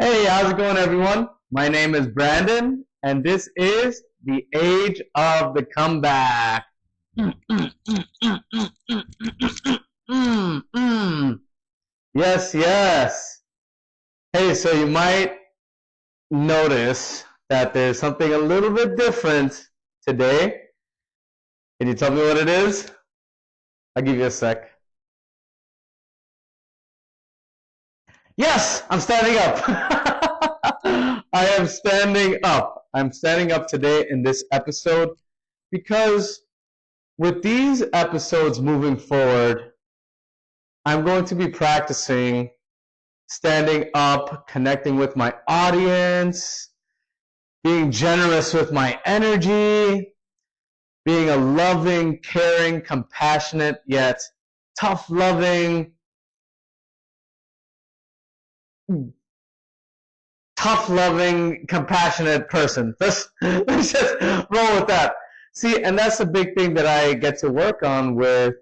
Hey, how's it going, everyone? My name is Brandon, and this is the Age of the Comeback. Yes, yes. Hey, so you might notice that there's something a little bit different today. Can you tell me what it is? I'll give you a sec. Yes, I'm standing up. I am standing up. I'm standing up today in this episode because with these episodes moving forward, I'm going to be practicing standing up, connecting with my audience, being generous with my energy, being a loving, caring, compassionate, yet tough-loving, compassionate person. Let's just roll with that. See, and that's the big thing that I get to work on with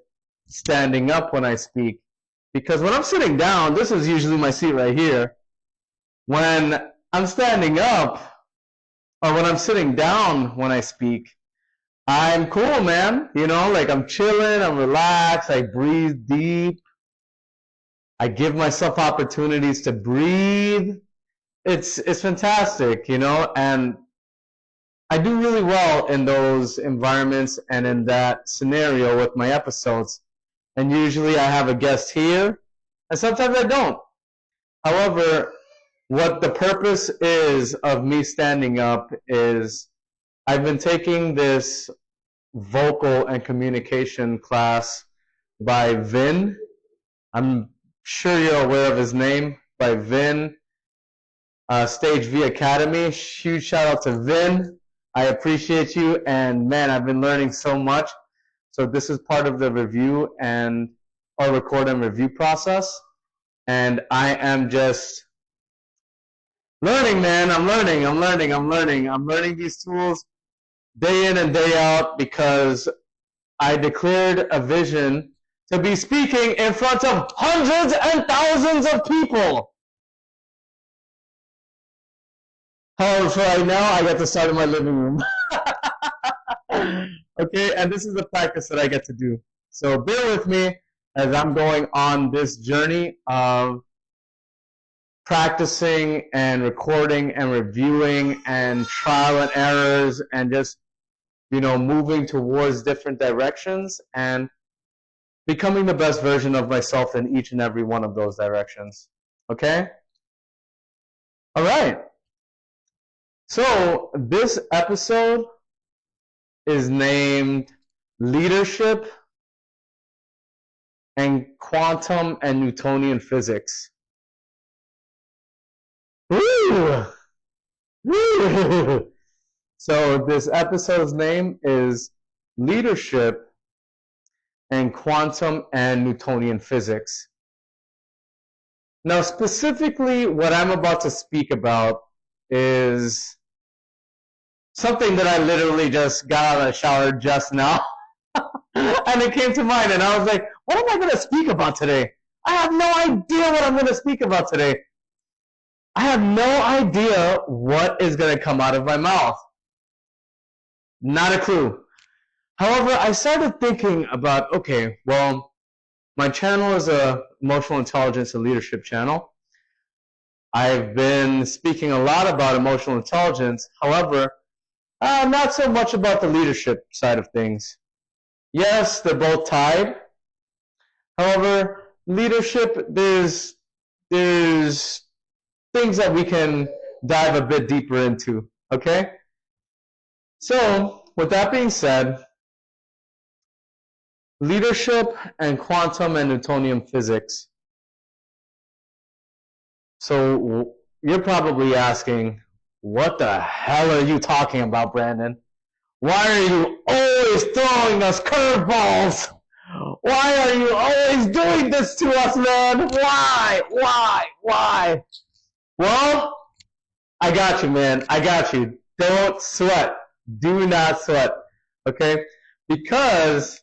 standing up when I speak. Because when I'm sitting down, this is usually my seat right here. When I'm standing up, or when I'm sitting down when I speak, I'm cool, man. You know, like I'm chilling, I'm relaxed, I breathe deep. I give myself opportunities to breathe. It's fantastic, you know, and I do really well in those environments and in that scenario with my episodes. And usually I have a guest here, and sometimes I don't. However, what the purpose is of me standing up is I've been taking this vocal and communication class by Vin. I'm sure you're aware of his name, by Vin, Stage V Academy. Huge shout out to Vin. I appreciate you, and man, I've been learning so much. So this is part of the review and our record and review process. And I am just learning, man. I'm learning these tools day in and day out because I declared a vision to be speaking in front of hundreds and thousands of people. However, for right now, I get to start in my living room. Okay, and this is the practice that I get to do. So bear with me as I'm going on this journey of practicing and recording and reviewing and trial and errors and just, you know, moving towards different directions and becoming the best version of myself in each and every one of those directions. Okay? All right. So this episode is named Leadership and Quantum and Newtonian Physics. Woo! Woo! So this episode's name is Leadership and Quantum and Newtonian Physics. Now, specifically, what I'm about to speak about is something that I literally just got out of the shower just now. And it came to mind, and I was like, what am I going to speak about today? I have no idea what I'm going to speak about today. I have no idea what is going to come out of my mouth. Not a clue. However, I started thinking about, okay, well, my channel is a emotional intelligence and leadership channel. I've been speaking a lot about emotional intelligence. However, not so much about the leadership side of things. Yes, they're both tied. However, leadership, there's things that we can dive a bit deeper into, okay? So, with that being said, leadership and quantum and Newtonian physics. So, you're probably asking, what the hell are you talking about, Brandon? Why are you always throwing us curveballs? Why are you always doing this to us, man? Why? Well, I got you, man. I got you. Don't sweat. Do not sweat. Okay? Because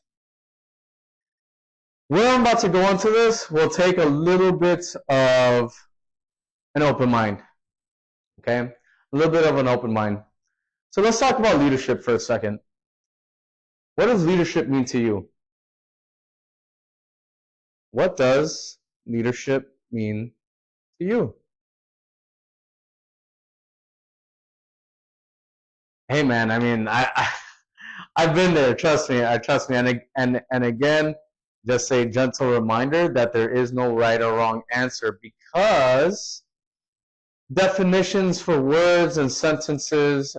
where I'm about to go into this will take a little bit of an open mind. Okay? A little bit of an open mind. So let's talk about leadership for a second. What does leadership mean to you? What does leadership mean to you? Hey man, I mean, I've been there. Trust me. Trust me. And again, just a gentle reminder that there is no right or wrong answer, because definitions for words and sentences,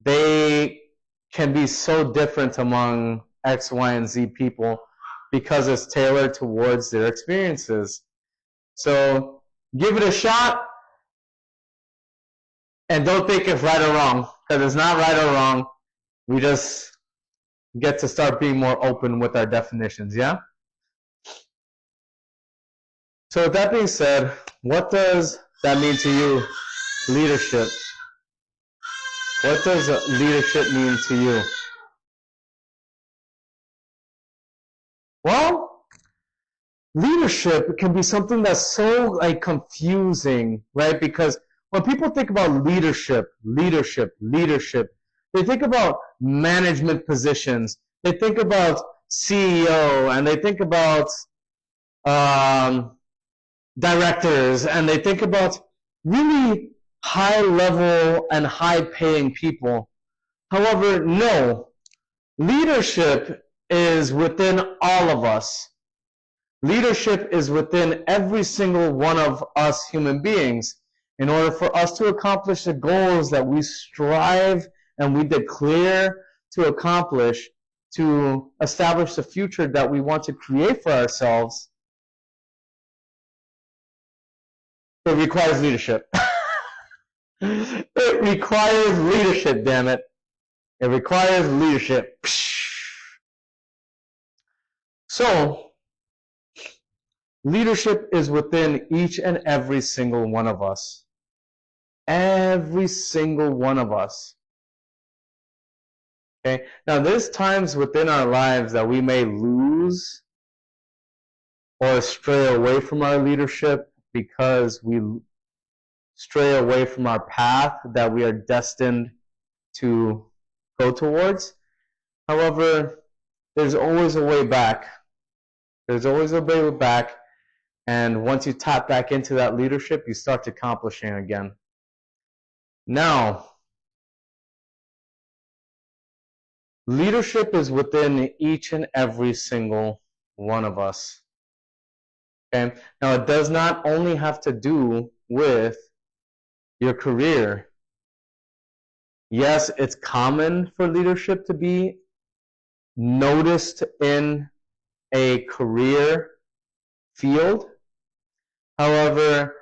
they can be so different among X, Y, and Z people because it's tailored towards their experiences. So give it a shot and don't think it's right or wrong, because it's not right or wrong. We just get to start being more open with our definitions, yeah? So with that being said, what does that mean to you, leadership? What does leadership mean to you? Well, leadership can be something that's so confusing, right? Because when people think about leadership, they think about management positions. They think about CEO, and they think about directors, and they think about really high level and high paying people. However, no, leadership is within all of us. Leadership is within every single one of us human beings. In order for us to accomplish the goals that we strive and we declare to accomplish, to establish the future that we want to create for ourselves, it requires leadership. It requires leadership, damn it. It requires leadership. So, leadership is within each and every single one of us. Every single one of us. Okay? Now, there's times within our lives that we may lose or stray away from our leadership because we stray away from our path that we are destined to go towards. However, there's always a way back. There's always a way back, and once you tap back into that leadership, you start accomplishing again. Now, leadership is within each and every single one of us. Okay? Now, it does not only have to do with your career. Yes, it's common for leadership to be noticed in a career field. However,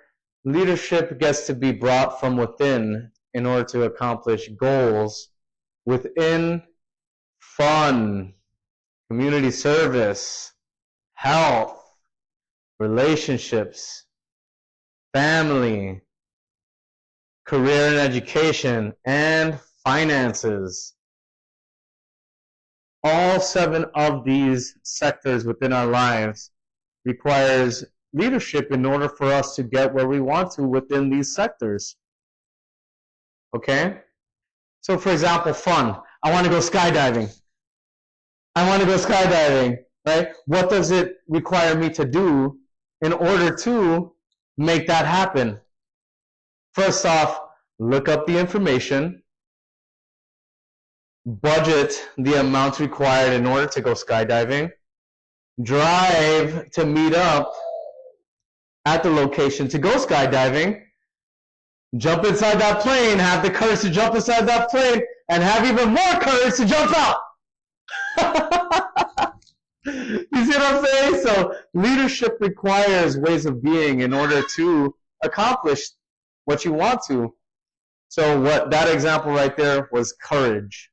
leadership gets to be brought from within in order to accomplish goals within fun, community service, health, relationships, family, career and education, and finances. All 7 of these sectors within our lives requires leadership in order for us to get where we want to within these sectors. Okay? So for example, fun. I want to go skydiving. Right? What does it require me to do in order to make that happen? First off, look up the information, budget the amount required in order to go skydiving, drive to meet up at the location to go skydiving, jump inside that plane, have the courage to jump inside that plane, and have even more courage to jump out. You see what I'm saying? So leadership requires ways of being in order to accomplish what you want to. So what that example right there was courage.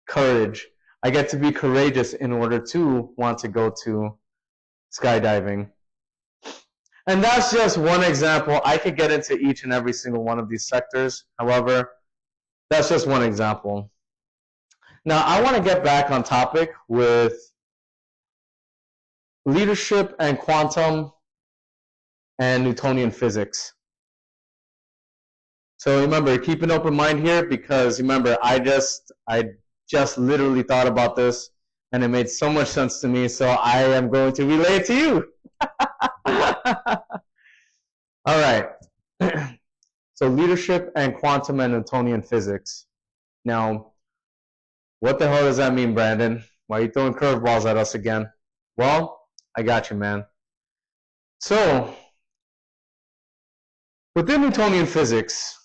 Courage. I get to be courageous in order to want to go to skydiving. And that's just one example. I could get into each and every single one of these sectors. However, that's just one example. Now, I want to get back on topic with leadership and quantum and Newtonian physics. So remember, keep an open mind here, because remember, I just literally thought about this and it made so much sense to me, so I am going to relay it to you. All right. So leadership and quantum and Newtonian physics. Now, what the hell does that mean, Brandon? Why are you throwing curveballs at us again? Well, I got you, man. So, within Newtonian physics,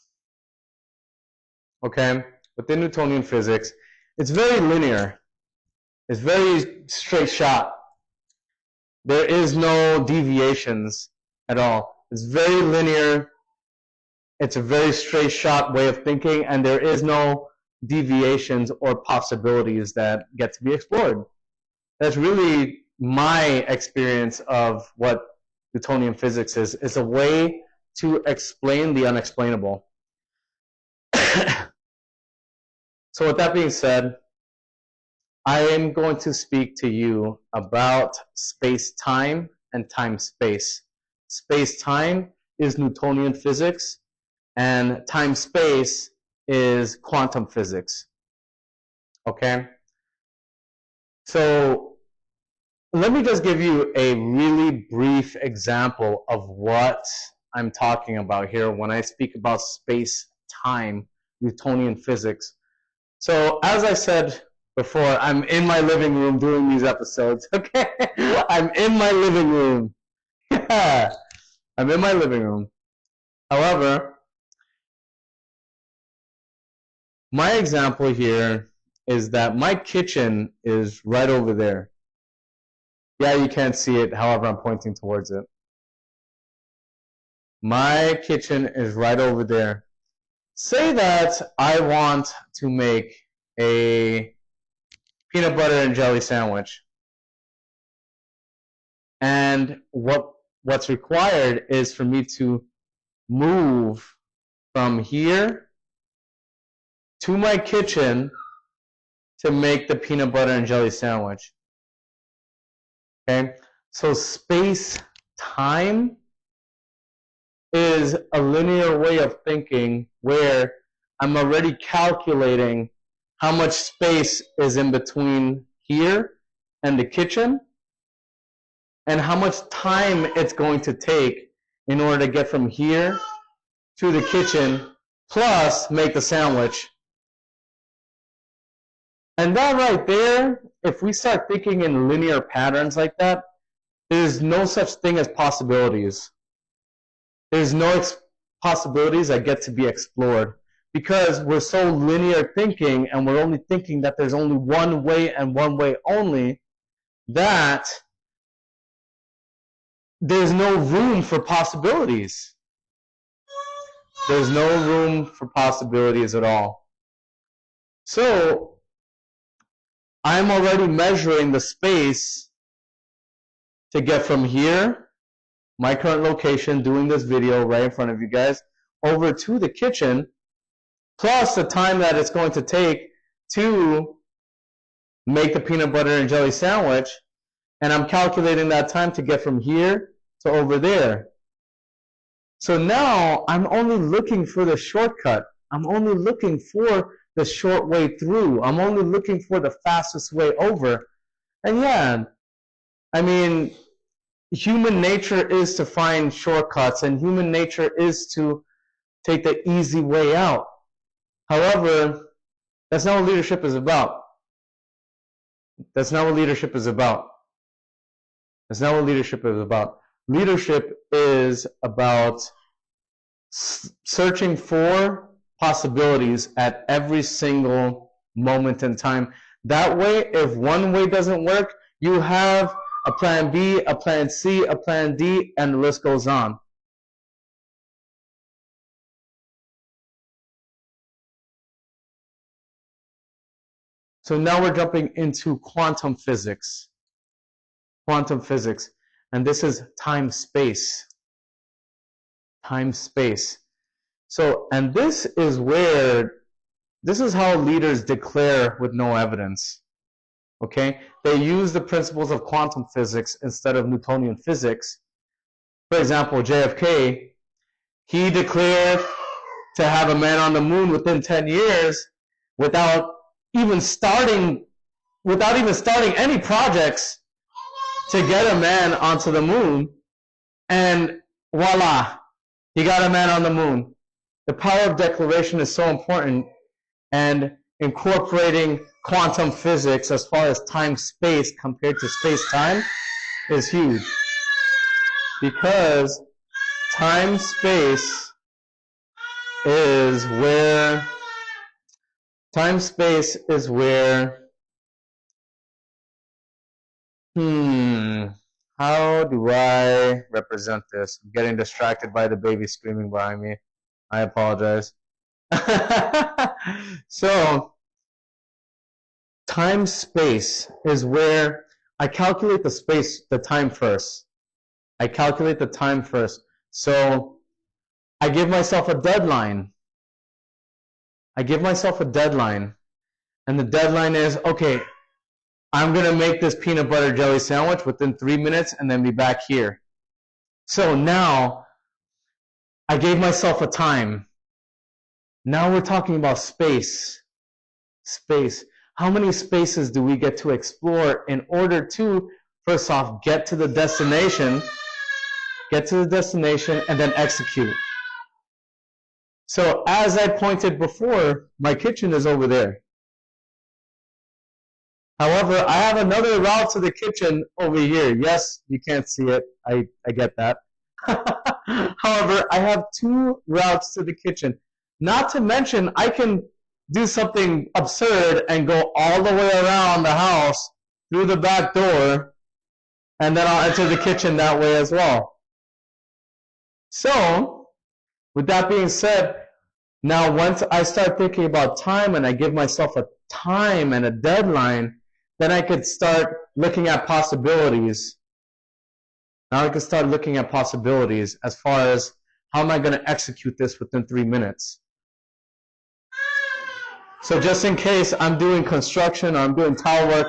okay, within Newtonian physics, it's very linear. It's very straight shot. There is no deviations at all. It's very linear. It's a very straight shot way of thinking, and there is no deviations or possibilities that get to be explored. That's really my experience of what Newtonian physics is. It's a way to explain the unexplainable. So with that being said, I am going to speak to you about space-time and time-space. Space-time is Newtonian physics, and time-space is quantum physics. Okay? So let me just give you a really brief example of what I'm talking about here when I speak about space-time, Newtonian physics. So as I said before, I'm in my living room doing these episodes, okay? I'm in my living room. Yeah, I'm in my living room. However, my example here is that my kitchen is right over there. Yeah, you can't see it, however, I'm pointing towards it. My kitchen is right over there. Say that I want to make a peanut butter and jelly sandwich. And what's required is for me to move from here to my kitchen to make the peanut butter and jelly sandwich. Okay? So space-time is a linear way of thinking where I'm already calculating how much space is in between here and the kitchen, and how much time it's going to take in order to get from here to the kitchen, plus make the sandwich. And that right there, if we start thinking in linear patterns like that, there's no such thing as possibilities. There's no possibilities that get to be explored, because we're so linear thinking, and we're only thinking that there's only one way and one way only, that there's no room for possibilities. There's no room for possibilities at all. So I'm already measuring the space to get from here, my current location, doing this video right in front of you guys, over to the kitchen, plus the time that it's going to take to make the peanut butter and jelly sandwich, and I'm calculating that time to get from here to over there. So now I'm only looking for the shortcut. I'm only looking for the short way through. I'm only looking for the fastest way over. And yeah, I mean, human nature is to find shortcuts, and human nature is to take the easy way out. However, that's not what leadership is about. That's not what leadership is about. That's not what leadership is about. Leadership is about searching for possibilities at every single moment in time. That way, if one way doesn't work, you have a plan B, a plan C, a plan D, and the list goes on. So now we're jumping into quantum physics. Quantum physics. And this is time-space. Time-space. So, and this is how leaders declare with no evidence. Okay? They use the principles of quantum physics instead of Newtonian physics. For example, JFK, he declared to have a man on the moon within 10 years without even starting any projects to get a man onto the moon, and voila, you got a man on the moon. The power of declaration is so important, and incorporating quantum physics as far as time-space compared to space-time is huge, because time-space is where how do I represent this? I'm getting distracted by the baby screaming behind me. I apologize. So, time-space is where I calculate the time first. I calculate the time first. So, I give myself a deadline. And the deadline is, okay, I'm going to make this peanut butter jelly sandwich within 3 minutes and then be back here. So now, I gave myself a time. Now we're talking about space. How many spaces do we get to explore in order to, first off, get to the destination, and then execute? So as I pointed before, my kitchen is over there. However, I have another route to the kitchen over here. Yes, you can't see it. I get that. However, I have 2 routes to the kitchen. Not to mention, I can do something absurd and go all the way around the house through the back door, and then I'll enter the kitchen that way as well. So, with that being said, now once I start thinking about time and I give myself a time and a deadline, then I could start looking at possibilities. Now I can start looking at possibilities as far as how am I going to execute this within 3 minutes. So just in case I'm doing construction or I'm doing tile work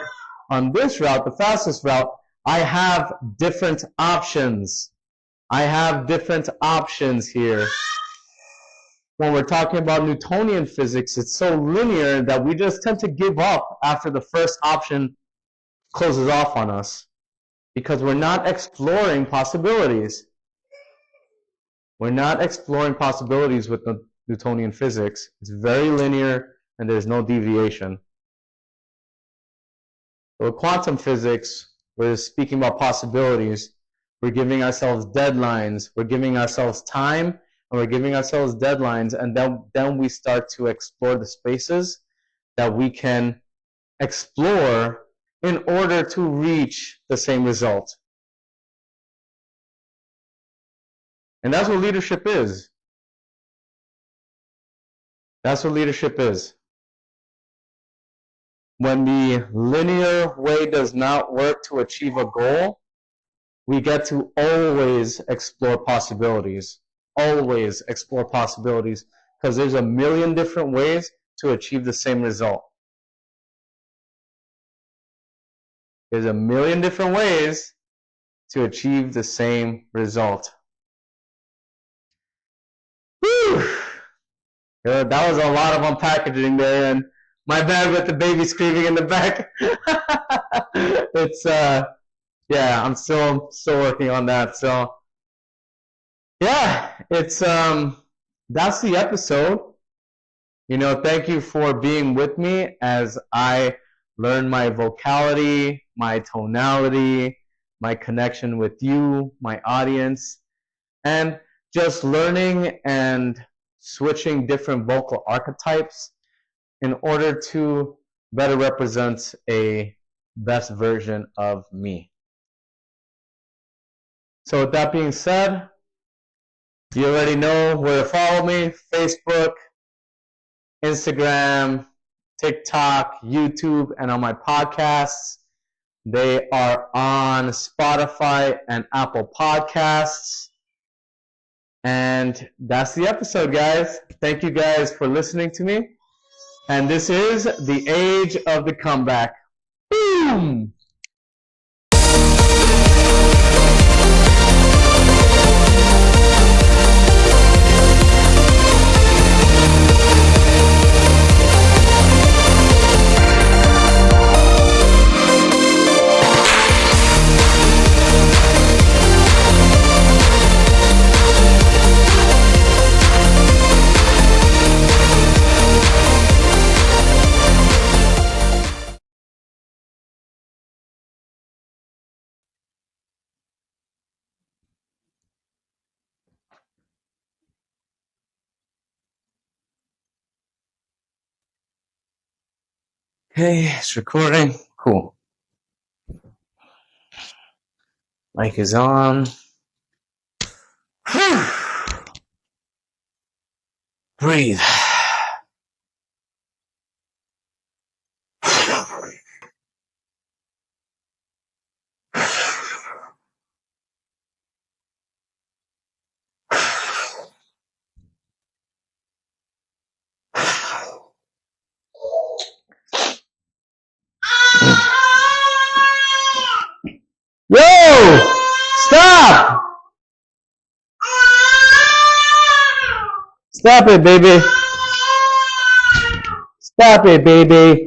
on this route, the fastest route, I have different options. Here. When we're talking about Newtonian physics, it's so linear that we just tend to give up after the first option closes off on us, because we're not exploring possibilities. We're not exploring possibilities with the Newtonian physics. It's very linear and there's no deviation. So with quantum physics, we're speaking about possibilities. We're giving ourselves deadlines. We're giving ourselves time. And we're giving ourselves deadlines, and then we start to explore the spaces that we can explore in order to reach the same result. And that's what leadership is. When the linear way does not work to achieve a goal, we get to always explore possibilities. Always explore possibilities, because there's a million different ways to achieve the same result. There's a million different ways to achieve the same result. Whew. Yeah, that was a lot of unpackaging there, and my bad with the baby screaming in the back. It's yeah, I'm still working on that. So yeah, it's that's the episode. You know, thank you for being with me as I learn my vocality, my tonality, my connection with you, my audience, and just learning and switching different vocal archetypes in order to better represent a best version of me. So with that being said, you already know where to follow me: Facebook, Instagram, TikTok, YouTube, and on my podcasts. They are on Spotify and Apple Podcasts. And that's the episode, guys. Thank you guys for listening to me. And this is the age of the comeback. Boom! Okay, it's recording. Cool. Mic is on. Breathe. Yo! Stop! Stop it, baby. Stop it, baby.